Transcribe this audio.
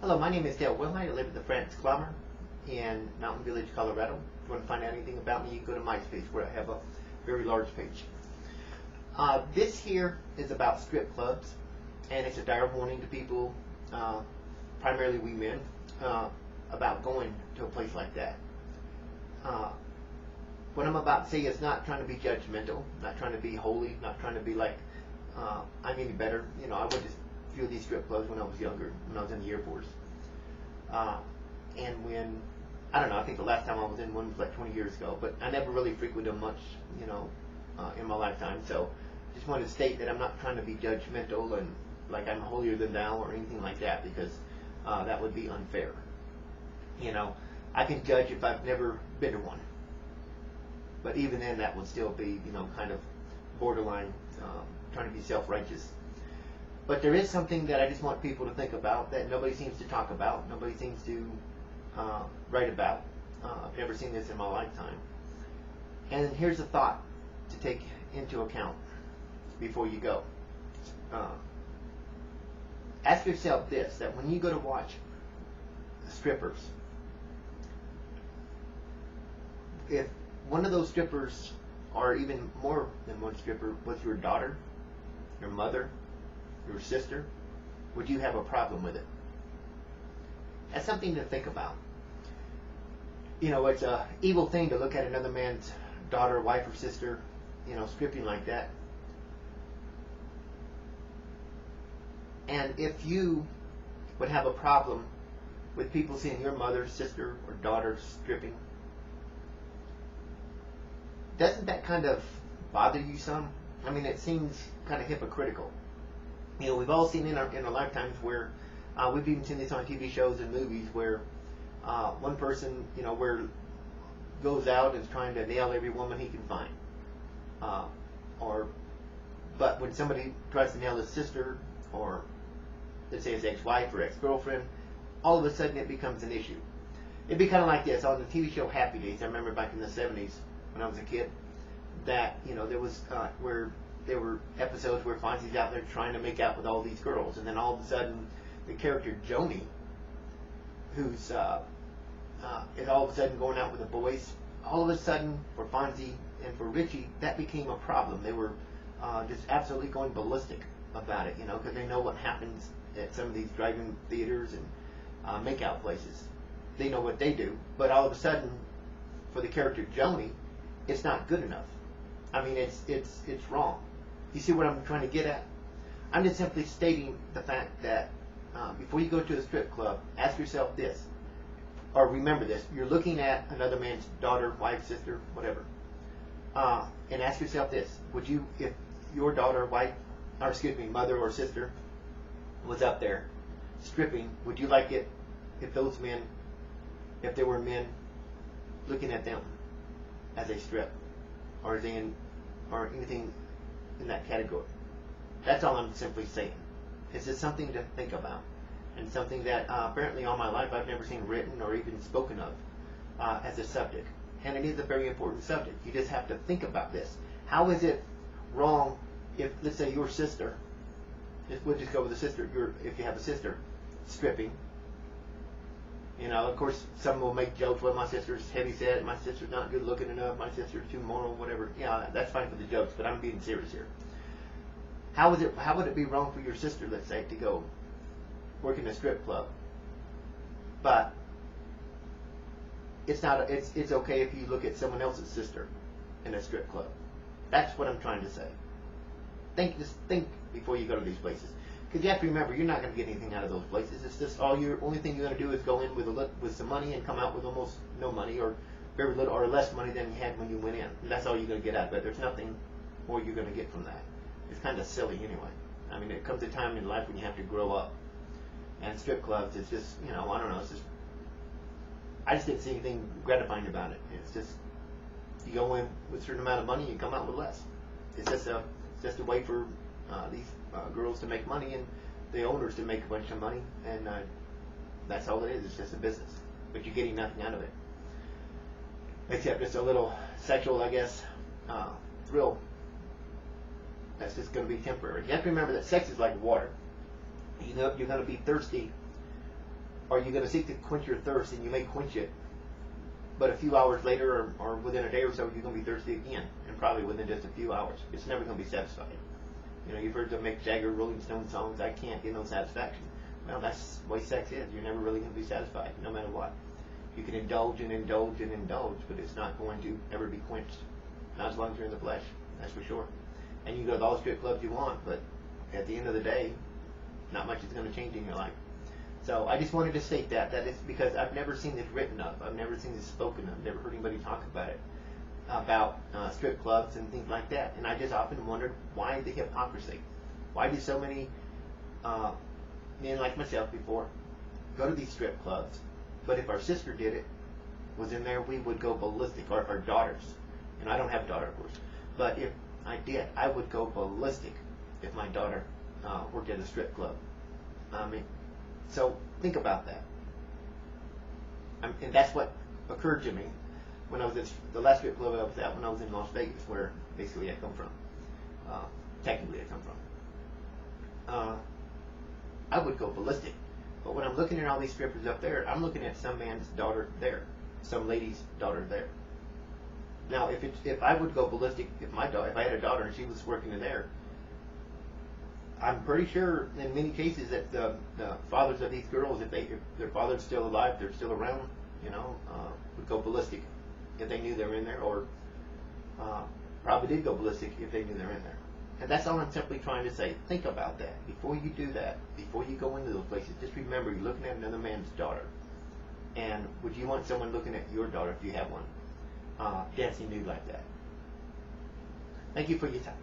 Hello, my name is Dale Wilhite. I live at the France Clamor in Mountain Village, Colorado. If you want to find out anything about me, you can go to MySpace where I have a very large page. This here is about strip clubs, and it's a dire warning to people, primarily we men, about going to a place like that. What I'm about to say is not trying to be judgmental, not trying to be holy, not trying to be like I'm any better. You know, I went to a few of these strip clubs when I was younger, when I was in the Air Force. And when, I don't know, I think the last time I was in one was like 20 years ago, but I never really frequented them much, you know, in my lifetime. So just wanted to state that I'm not trying to be judgmental and like I'm holier than thou or anything like that, because that would be unfair. You know, I can judge if I've never been to one. But even then, that would still be, you know, kind of borderline trying to be self-righteous. But there is something that I just want people to think about that nobody seems to talk about, nobody seems to write about. I've never seen this in my lifetime. And here's a thought to take into account before you go. Ask yourself this, that when you go to watch strippers, if one of those strippers, or even more than one stripper, was your daughter, your mother, your sister, would you have a problem with it? That's something to think about. You know, it's an evil thing to look at another man's daughter, wife, or sister, you know, stripping like that. And if you would have a problem with people seeing your mother, sister, or daughter stripping, doesn't that kind of bother you some? I mean, it seems kind of hypocritical. You know, we've all seen in our lifetimes where we've even seen this on TV shows and movies where one person, you know, goes out and is trying to nail every woman he can find. But when somebody tries to nail his sister, or let's say his ex-wife or ex-girlfriend, all of a sudden it becomes an issue. It'd be kind of like this on the TV show Happy Days. I remember back in the 70s when I was a kid, that, you know, there was where there were episodes where Fonzie's out there trying to make out with all these girls, and then all of a sudden the character Joni, who's is all of a sudden going out with the boys, all of a sudden for Fonzie and for Richie, that became a problem. They were just absolutely going ballistic about it, you know, because they know what happens at some of these drive-in theaters and make-out places. They know what they do, but all of a sudden, for the character Joni, it's not good enough. I mean, it's wrong. You see what I'm trying to get at? I'm just simply stating the fact that before you go to a strip club, ask yourself this, or remember this: you're looking at another man's daughter, wife, sister, whatever, and ask yourself this: would you, if your daughter, wife, or excuse me, mother or sister was up there stripping, would you like it if those men, if there were men looking at them as they strip, or is they or anything in that category? That's all I'm simply saying. It's just something to think about, and something that apparently all my life I've never seen written or even spoken of as a subject. And it is a very important subject. You just have to think about this. How is it wrong if, let's say, your sister, we'll just go with the sister, if you have a sister stripping? You know, of course, some will make jokes, well, my sister's heavy-set, my sister's not good-looking enough, my sister's too moral, whatever. Yeah, that's fine for the jokes, but I'm being serious here. How would it be wrong for your sister, let's say, to go work in a strip club? But it's not. It's okay if you look at someone else's sister in a strip club. That's what I'm trying to say. Just think before you go to these places. Because you have to remember, you're not going to get anything out of those places. It's just only thing you're going to do is go in with some money and come out with almost no money, or very little, or less money than you had when you went in. And that's all you're going to get out of it. There's nothing more you're going to get from that. It's kind of silly anyway. I mean, it comes a time in life when you have to grow up. And strip clubs, it's just, you know, I don't know. It's just, I just didn't see anything gratifying about it. It's just, you go in with a certain amount of money, you come out with less. It's just a way for these girls to make money and the owners to make a bunch of money, and that's all it is. It's just a business, but you're getting nothing out of it except just a little sexual, I guess, thrill. That's just going to be temporary. You have to remember that sex is like water. You're going to be thirsty are you going to seek to quench your thirst, and you may quench it, but a few hours later or within a day or so, you're going to be thirsty again, and probably within just a few hours. It's never going to be satisfied. You know, you've heard the Mick Jagger, Rolling Stone songs, I can't get no satisfaction. Well, that's the way sex is. You're never really going to be satisfied, no matter what. You can indulge and indulge and indulge, but it's not going to ever be quenched. Not as long as you're in the flesh, that's for sure. And you can go to all the strip clubs you want, but at the end of the day, not much is going to change in your life. So I just wanted to state that is because I've never seen this written of. I've never seen this spoken of. Never heard anybody talk about it, about strip clubs and things like that. And I just often wondered, why the hypocrisy? Why do so many men like myself before go to these strip clubs? But if our sister did it, was in there, we would go ballistic. Or if our daughters, and I don't have a daughter, of course, but if I did, I would go ballistic if my daughter worked at a strip club. So think about that. And that's what occurred to me when I was at the last strip club I was at when I was in Las Vegas, where basically I come from. Technically I come from. I would go ballistic. But when I'm looking at all these strippers up there, I'm looking at some man's daughter there, some lady's daughter there. Now, if I would go ballistic, if I had a daughter and she was working in there, I'm pretty sure in many cases that the fathers of these girls, if their father's still alive, they're still around, would go ballistic if they knew they were in there, or probably did go ballistic if they knew they were in there. And that's all I'm simply trying to say. Think about that. Before you do that, before you go into those places, just remember you're looking at another man's daughter. And would you want someone looking at your daughter, if you have one, dancing nude like that? Thank you for your time.